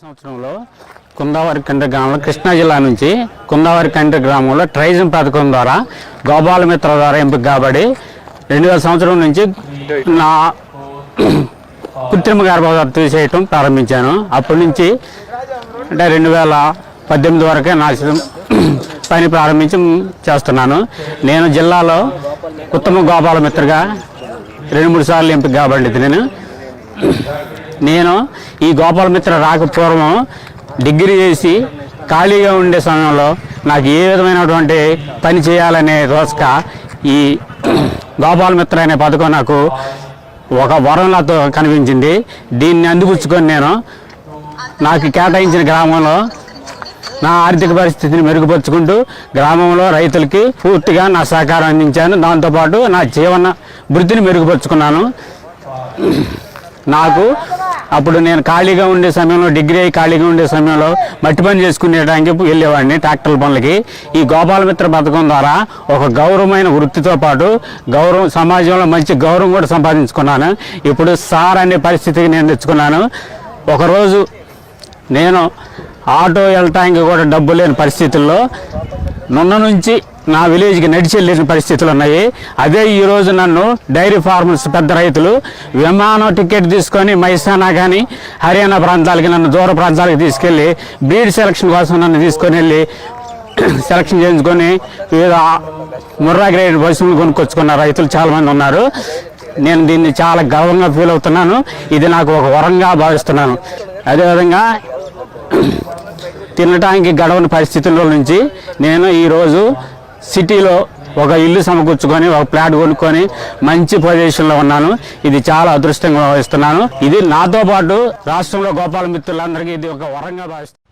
సంవత్సరంలో కుందావరికండ్రి గ్రామంలో కృష్ణా జిల్లా నుంచి కుందావరికండ్రి గ్రామంలో ట్రైజన్ పథకం ద్వారా గోపాల మిత్ర ద్వారా ఎంపిక కాబడి 2000 సంవత్సరం నుంచి నా కృత్రిమ గర్భధారణ తీసేయటం ప్రారంభించాను. అప్పటి నుంచి అంటే 2018 వరకే నా పని ప్రారంభించి చేస్తున్నాను. నేను జిల్లాలో ఉత్తమ గోపాల మిత్రగా 2-3 సార్లు ఎంపిక కాబడింది. నేను ఈ గోపాల మిత్ర రాకపూర్వం డిగ్రీ చేసి ఖాళీగా ఉండే సమయంలో నాకు ఏ విధమైనటువంటి పని చేయాలనే రోజుక ఈ గోపాల మిత్ర అనే పథకం నాకు ఒక వరంలాతో కనిపించింది. దీన్ని అందిపుచ్చుకొని నేను నాకు కేటాయించిన గ్రామంలో నా ఆర్థిక పరిస్థితిని మెరుగుపరుచుకుంటూ గ్రామంలో రైతులకి పూర్తిగా నా సహకారం అందించాను. దాంతోపాటు నా జీవన వృత్తిని మెరుగుపరుచుకున్నాను. నాకు అప్పుడు నేను ఖాళీగా ఉండే సమయంలో డిగ్రీ అయి ఖాళీగా ఉండే సమయంలో మట్టి పని చేసుకునేటానికి వెళ్ళేవాడిని ట్రాక్టర్ల పనులకి. ఈ గోపాల మిత్ర పథకం ద్వారా ఒక గౌరవమైన వృత్తితో పాటు సమాజంలో మంచి గౌరవం కూడా సంపాదించుకున్నాను. ఇప్పుడు సార్ అనే పరిస్థితికి నేను తెచ్చుకున్నాను. ఒకరోజు నేను ఆటో వెళ్ళటానికి కూడా డబ్బు లేని పరిస్థితుల్లో నున్న నుంచి నా విలేజ్కి నడిచి వెళ్ళిన పరిస్థితులు ఉన్నాయి. అదే ఈరోజు నన్ను డైరీ ఫార్మర్స్ పెద్ద రైతులు విమానం టికెట్ తీసుకొని మైసానా కానీ హర్యానా ప్రాంతాలకి నన్ను దూర ప్రాంతాలకు తీసుకెళ్ళి బ్రీడ్ సెలక్షన్ కోసం నన్ను తీసుకొని వెళ్ళి సెలక్షన్ చేయించుకొని వివిధ ముర్రా గ్రేడ్ పశువులు కొనుక్కొచ్చుకున్న రైతులు చాలామంది ఉన్నారు. నేను దీన్ని చాలా గర్వంగా ఫీల్ అవుతున్నాను. ఇది నాకు ఒక వరంగా భావిస్తున్నాను. అదేవిధంగా తినటానికి గడవని పరిస్థితుల్లో నుంచి నేను ఈరోజు సిటీలో ఒక ఇల్లు సమకూర్చుకొని ఒక ఫ్లాట్ కొనుక్కొని మంచి పొజిషన్లో ఉన్నాను. ఇది చాలా అదృష్టంగా భావిస్తున్నాను. ఇది నాతో పాటు రాష్ట్రంలో గోపాల మిత్రులందరికీ ఇది ఒక వరంగా భావిస్తున్నాను.